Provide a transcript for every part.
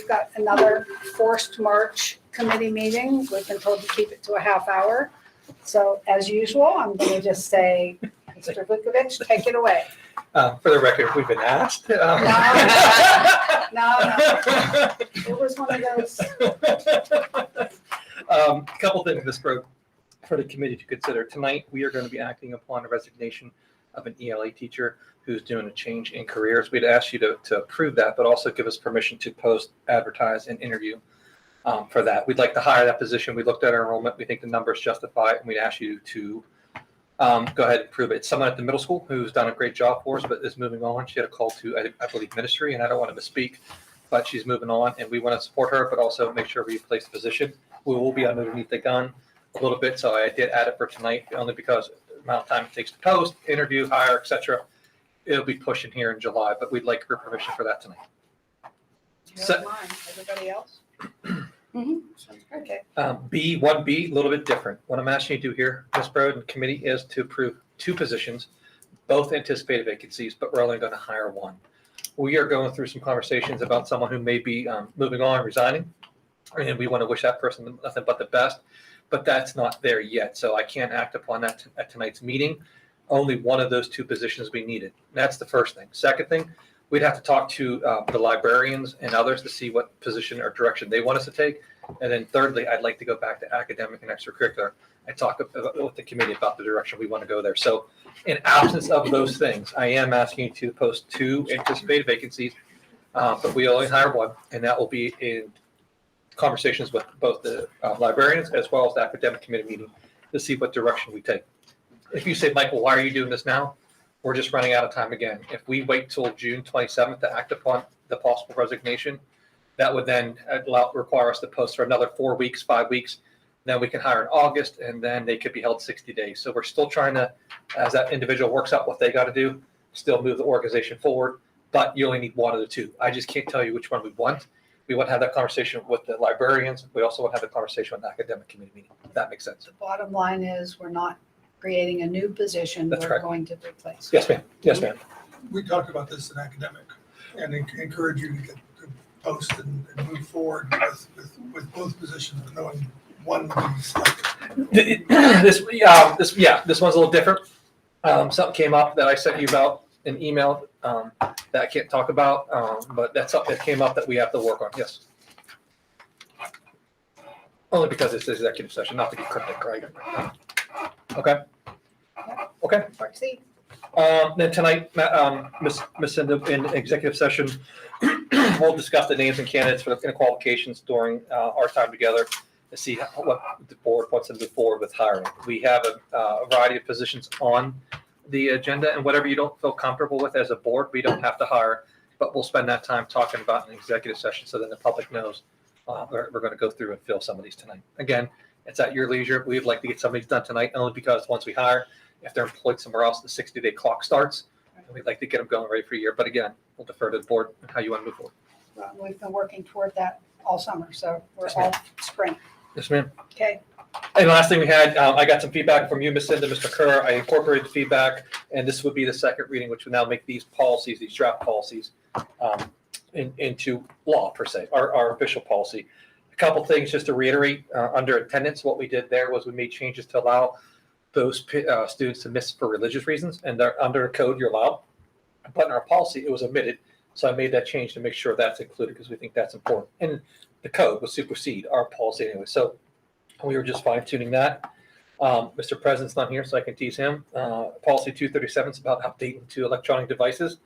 got another forced March committee meeting. We've been told to keep it to a half hour. So as usual, I'm going to just say, Mr. Vukovich, take it away. For the record, we've been asked. No. It was one of those. A couple things this broke for the committee to consider. Tonight, we are going to be acting upon a resignation of an ELA teacher who's doing a change in careers. We'd ask you to approve that, but also give us permission to post, advertise, and interview for that. We'd like to hire that position. We looked at our enrollment. We think the numbers justify it, and we'd ask you to go ahead and prove it. It's someone at the middle school who's done a great job for us, but is moving on. She had a call to, I believe, ministry, and I don't want to misspeak, but she's moving on, and we want to support her, but also make sure we place the position. We will be underneath the gun a little bit, so I did add it for tonight, only because the amount of time it takes to post, interview, hire, etc. It'll be pushing here in July, but we'd like your permission for that tonight. So- Mine. Everybody else? Okay. B1B, a little bit different. What I'm asking you to do here, Ms. Broden, committee, is to approve 2 positions, both anticipated vacancies, but we're only going to hire 1. We are going through some conversations about someone who may be moving on, resigning, and we want to wish that person nothing but the best, but that's not there yet. So I can't act upon that at tonight's meeting. Only one of those 2 positions we needed. That's the first thing. Second thing, we'd have to talk to the librarians and others to see what position or direction they want us to take. And then thirdly, I'd like to go back to academic and extracurricular and talk with the committee about the direction we want to go there. So in absence of those things, I am asking you to post 2 anticipated vacancies, but we only hire 1, and that will be in conversations with both the librarians as well as the academic committee meeting to see what direction we take. If you say, Michael, why are you doing this now? We're just running out of time again. If we wait till June 27th to act upon the possible resignation, that would then require us to post for another 4 weeks, 5 weeks. Then we can hire in August, and then they could be held 60 days. So we're still trying to, as that individual works out what they got to do, still move the organization forward. But you only need 1 of the 2. I just can't tell you which one we want. We want to have that conversation with the librarians. We also want to have the conversation with the academic committee meeting, if that makes sense. The bottom line is we're not creating a new position. That's We're correct. going to replace. Yes, ma'am. Yes, ma'am. We talked about this in academic and encourage you to get to post and move forward with both positions, but knowing one would be selected. This one's a little different. Something came up that I sent you about an email that I can't talk about, but that's something that came up that we have to work on. Yes. Only because it's executive session, not to be cryptic, right? Okay. Okay. Proceed. Then tonight, Ms. Cinda, in executive session, we'll discuss the names and candidates for the qualifications during our time together to see what the board wants to move forward with hiring. We have a variety of positions on the agenda, and whatever you don't feel comfortable with as a board, we don't have to hire, but we'll spend that time talking about an executive session so then the public knows we're going to go through and fill some of these tonight. Again, it's at your leisure. We'd like to get some of these done tonight, only because once we hire, if they're employed somewhere else, the 60-day clock starts, and we'd like to get them going ready for a year. But again, we'll defer to the board on how you want to move forward. Well, we've been working toward that all summer, so we're Yes, ma'am. all spring. Yes, ma'am. Okay. And last thing we had, I got some feedback from you, Ms. Cinda, Mr. Kerr. I incorporated the feedback, and this would be the second reading, which would now make these policies, these draft policies, into law per se, our official policy. A couple things just to reiterate, under attendance, what we did there was we made changes to allow those students to miss for religious reasons, and they're under a code you're allowed. But in our policy, it was omitted. So I made that change to make sure that's included because we think that's important. And the code would supersede our policy anyway. So we were just fine tuning that. Mr. President's not here, so I can tease him. Policy 237 is about updating to electronic devices,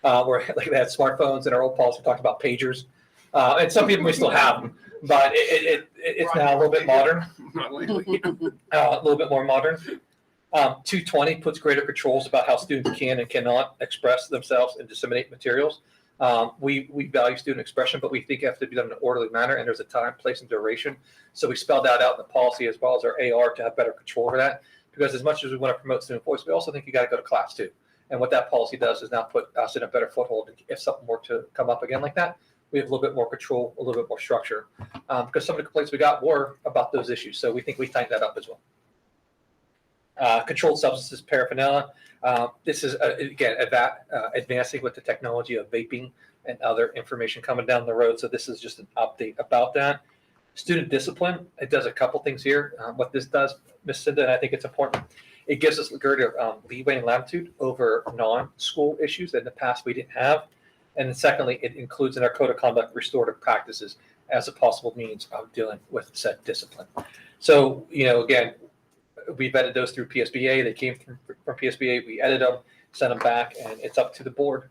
where like they had smartphones, and our old policy talked about pagers. And some people may still have them, but it's now a little bit modern, Not legally. a little bit more modern. 220 puts greater controls about how students can and cannot express themselves and disseminate materials. We value student expression, but we think it has to be done in an orderly manner, and there's a time, place, and duration. So we spelled that out in the policy as well as our AR to have better control over that. Because as much as we want to promote student voice, we also think you got to go to class too. And what that policy does is now put us in a better foothold. If something were to come up again like that, we have a little bit more control, a little bit more structure. Because some of the complaints we got were about those issues. So we think we tightened that up as well. Controlled substances paraphernalia. This is, again, advancing with the technology of vaping and other information coming down the road. So this is just an update about that. Student discipline, it does a couple things here. What this does, Ms. Cinda, and I think it's important, it gives us greater leeway and latitude over non-school issues that in the past we didn't have. And then secondly, it includes in our code of conduct restorative practices as a possible means of dealing with said discipline. So, again, we vetted those through PSBA. They came from PSBA. We edited them, sent them back, and it's up to the board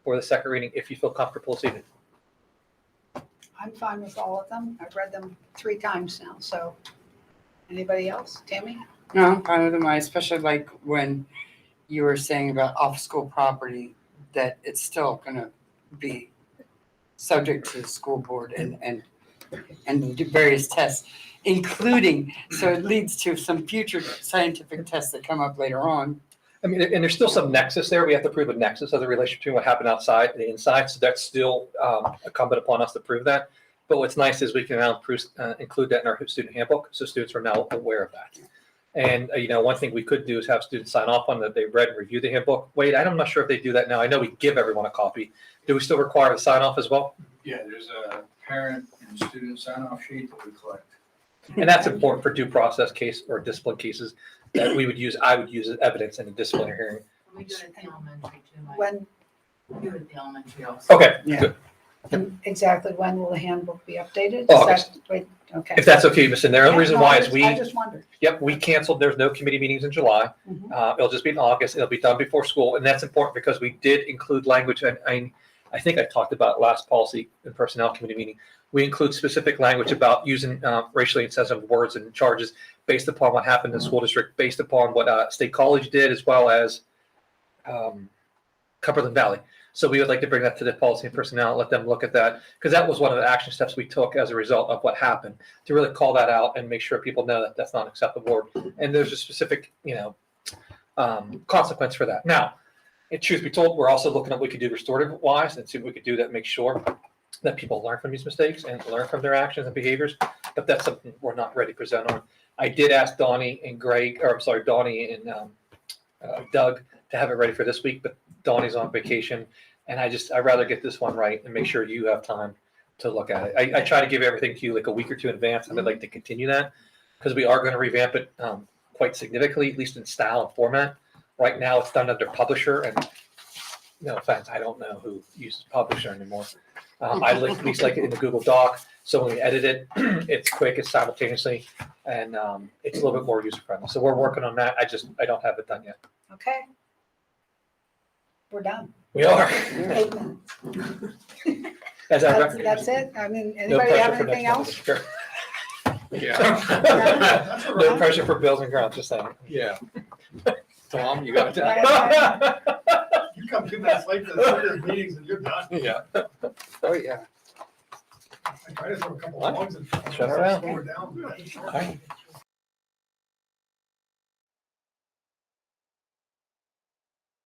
for the second reading if you feel comfortable seeing it. I'm fine with all of them. I've read them 3 times now, so anybody else? Tammy? No, I'm fine with them. I especially like when you were saying about off-school property, that it's still gonna be subject to the school board and the various tests, including, so it leads to some future scientific tests that come up later on. I mean, and there's still some nexus there. We have to prove a nexus of the relationship between what happened outside and inside. So that's still incumbent upon us to prove that. But what's nice is we can now include that in our student handbook. So students are now aware of that. And, one thing we could do is have students sign off on that they read and review the handbook. Wait, I'm not sure if they do that now. I know we give everyone a copy. Do we still require a sign off as well? Yeah, there's a parent and student sign-off sheet that we collect. And that's important for due process case or discipline cases that I would use as evidence in a disciplinary hearing. We do it at the elementary too, Mike. When, We do it at the elementary also. Okay, Yeah. good. and exactly when will the handbook be updated? Is August. that- Wait, okay. If that's okay, Ms. And the only reason No, why I is just- I just wondered. we canceled, there's no committee meetings in July. Mhm. It'll just be in August. It'll be done before school. And that's important because we did include language. And I think I talked about last policy and personnel committee meeting. We include specific language about using racially insensitive words and charges based upon what happened in the school district, based upon what State College did, as well as Cumberland Valley. So we would like to bring that to the policy and personnel, let them look at that, because that was one of the action steps we took as a result of what happened, to really call that out and make sure people know that that's not acceptable. And there's a specific, consequence for that. Now, truth be told, we're also looking at what we could do restorative wise and see what we could do that make sure that people learn from these mistakes and learn from their actions and behaviors. But that's something we're not ready to present on. I did ask Donnie and Doug to have it ready for this week, but Donnie's on vacation. And I'd rather get this one right and make sure you have time to look at it. I try to give everything to you like a week or two in advance, and I'd like to continue that because we are going to revamp it quite significantly, at least in style and format. Right now, it's done under Publisher, and no offense, I don't know who uses Publisher anymore. I at least like it in the Google Doc, so when we edit it, it's quick, it's simultaneously, and it's a little bit more user friendly. So we're working on that. I don't have it done yet. Okay. We're done. We are. 8 minutes. As I That's it? I mean, No anybody have pressure for anything next else? Sure. That's all No right. pressure for bills and grounds, just saying. Yeah. Tom, you got You come 2 minutes late to the meetings and you're done. Yeah. Oh, yeah. I try to throw a couple of logs in. Shut her down. Slow her down. All right.